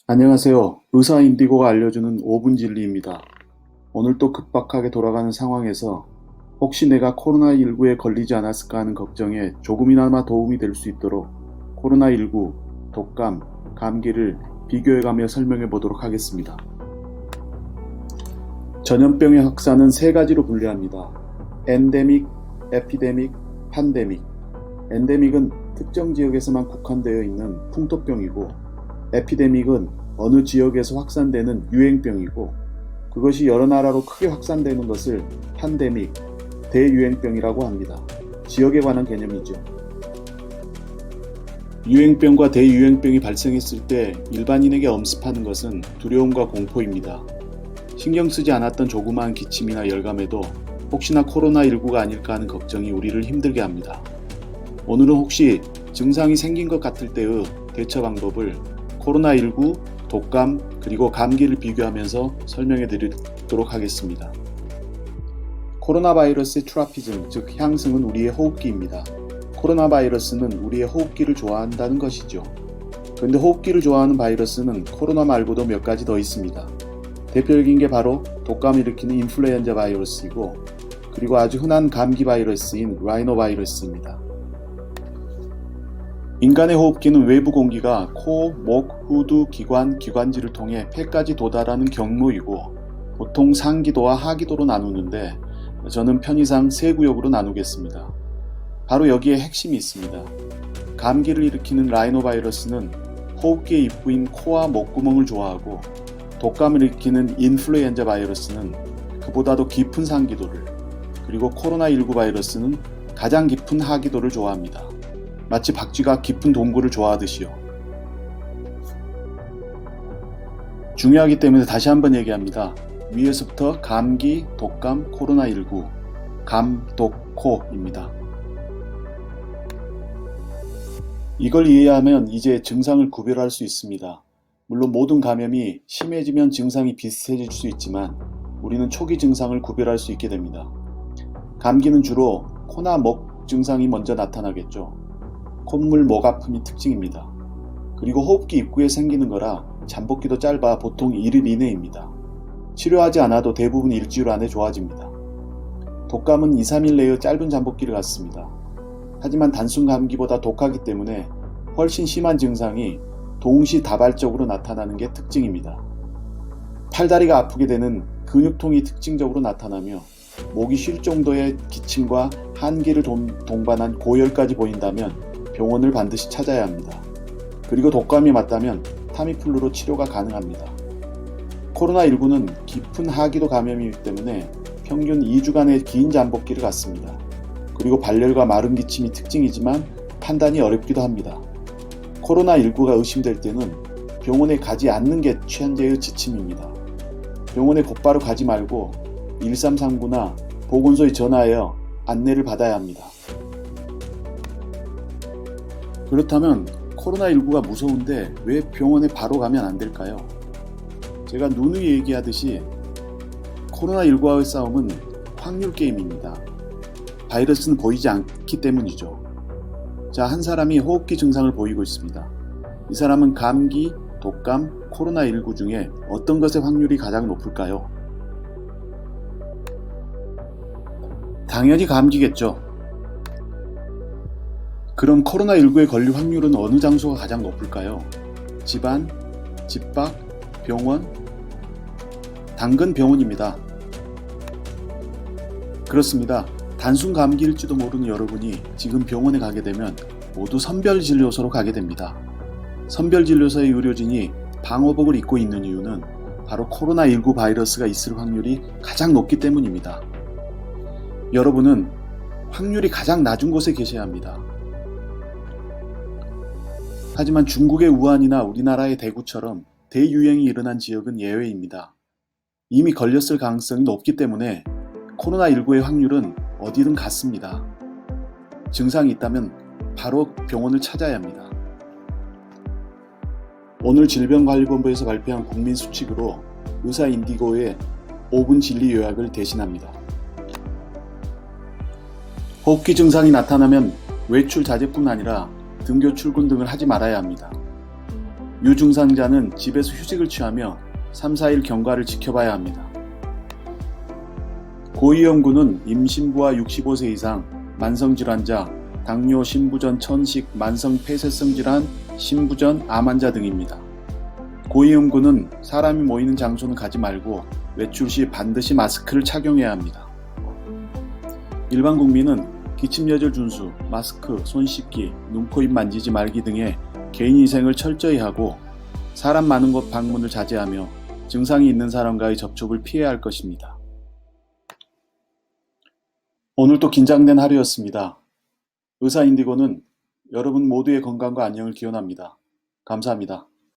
안녕하세요. 의사 인디고가 알려주는 5분 진리입니다. 오늘 또 급박하게 돌아가는 상황에서 혹시 내가 코로나19에 걸리지 않았을까 하는 걱정에 조금이나마 도움이 될 수 있도록 코로나19, 독감, 감기를 비교해가며 설명해 보도록 하겠습니다. 전염병의 확산은 세 가지로 분류합니다. 엔데믹, 에피데믹, 판데믹. 엔데믹은 특정 지역에서만 국한되어 있는 풍토병이고, 에피데믹은 어느 지역에서 확산되는 유행병이고, 그것이 여러 나라로 크게 확산되는 것을 판데믹, 대유행병이라고 합니다. 지역에 관한 개념이죠. 유행병과 대유행병이 발생했을 때 일반인에게 엄습하는 것은 두려움과 공포입니다. 신경 쓰지 않았던 조그마한 기침이나 열감에도 혹시나 코로나19가 아닐까 하는 걱정이 우리를 힘들게 합니다. 오늘은 혹시 증상이 생긴 것 같을 때의 대처 방법을 코로나19, 독감, 그리고 감기를 비교하면서 설명해 드리도록 하겠습니다. 코로나 바이러스의 트라피즘, 즉 향승은 우리의 호흡기입니다. 코로나 바이러스는 우리의 호흡기를 좋아한다는 것이죠. 그런데 호흡기를 좋아하는 바이러스는 코로나 말고도 몇 가지 더 있습니다. 대표적인 게 바로 독감을 일으키는 인플루엔자 바이러스이고, 그리고 아주 흔한 감기 바이러스인 라이노 바이러스입니다. 인간의 호흡기는 외부 공기가 코, 목, 후두, 기관, 기관지를 통해 폐까지 도달하는 경로이고, 보통 상기도와 하기도로 나누는데 저는 편의상 세 구역으로 나누겠습니다. 바로 여기에 핵심이 있습니다. 감기를 일으키는 라이노바이러스는 호흡기의 입구인 코와 목구멍을 좋아하고, 독감을 일으키는 인플루엔자 바이러스는 그보다도 깊은 상기도를, 그리고 코로나19 바이러스는 가장 깊은 하기도를 좋아합니다. 마치 박쥐가 깊은 동굴을 좋아하듯이요. 중요하기 때문에 다시 한번 얘기합니다. 위에서부터 감기, 독감, 코로나19, 감, 독, 코입니다. 이걸 이해하면 이제 증상을 구별할 수 있습니다. 물론 모든 감염이 심해지면 증상이 비슷해질 수 있지만 우리는 초기 증상을 구별할 수 있게 됩니다. 감기는 주로 코나 목 증상이 먼저 나타나겠죠. 콧물, 목 아픔이 특징입니다. 그리고 호흡기 입구에 생기는 거라 잠복기도 짧아 보통 1일 이내입니다. 치료하지 않아도 대부분 일주일 안에 좋아집니다. 독감은 2, 3일 내의 짧은 잠복기를 갖습니다. 하지만 단순 감기보다 독하기 때문에 훨씬 심한 증상이 동시다발적으로 나타나는 게 특징입니다. 팔다리가 아프게 되는 근육통이 특징적으로 나타나며 목이 쉴 정도의 기침과 한기를 동반한 고열까지 보인다면 병원을 반드시 찾아야 합니다. 그리고 독감이 맞다면 타미플루로 치료가 가능합니다. 코로나19는 깊은 하기도 감염이기 때문에 평균 2주간의 긴 잠복기를 갖습니다. 그리고 발열과 마른 기침이 특징이지만 판단이 어렵기도 합니다. 코로나19가 의심될 때는 병원에 가지 않는 게 현재의 지침입니다. 병원에 곧바로 가지 말고 1339나 보건소에 전화하여 안내를 받아야 합니다. 그렇다면 코로나19가 무서운데 왜 병원에 바로 가면 안 될까요? 제가 누누이 얘기하듯이 코로나19와의 싸움은 확률 게임입니다. 바이러스는 보이지 않기 때문이죠. 자, 한 사람이 호흡기 증상을 보이고 있습니다. 이 사람은 감기, 독감, 코로나19 중에 어떤 것의 확률이 가장 높을까요? 당연히 감기겠죠. 그럼 코로나19에 걸릴 확률은 어느 장소가 가장 높을까요? 집안, 집 밖, 병원? 당근 병원입니다. 그렇습니다. 단순 감기일지도 모르는 여러분이 지금 병원에 가게 되면 모두 선별진료소로 가게 됩니다. 선별진료소의 의료진이 방호복을 입고 있는 이유는 바로 코로나19 바이러스가 있을 확률이 가장 높기 때문입니다. 여러분은 확률이 가장 낮은 곳에 계셔야 합니다. 하지만 중국의 우한이나 우리나라의 대구처럼 대유행이 일어난 지역은 예외입니다. 이미 걸렸을 가능성이 높기 때문에 코로나19의 확률은 어디든 같습니다. 증상이 있다면 바로 병원을 찾아야 합니다. 오늘 질병관리본부에서 발표한 국민 수칙으로 의사 인디고의 5분 진리 요약을 대신합니다. 호흡기 증상이 나타나면 외출 자제뿐 아니라 등교 출근 등을 하지 말아야 합니다. 유증상자는 집에서 휴식을 취하며 3, 4일 경과를 지켜봐야 합니다. 고위험군은 임신부와 65세 이상, 만성질환자, 당뇨, 신부전, 천식, 만성폐쇄성 질환, 신부전, 암 환자 등입니다. 고위험군은 사람이 모이는 장소는 가지 말고 외출 시 반드시 마스크를 착용해야 합니다. 일반 국민은 기침예절 준수, 마스크, 손 씻기, 눈, 코, 입 만지지 말기 등의 개인위생을 철저히 하고 사람 많은 곳 방문을 자제하며 증상이 있는 사람과의 접촉을 피해야 할 것입니다. 오늘도 긴장된 하루였습니다. 의사 인디고는 여러분 모두의 건강과 안녕을 기원합니다. 감사합니다.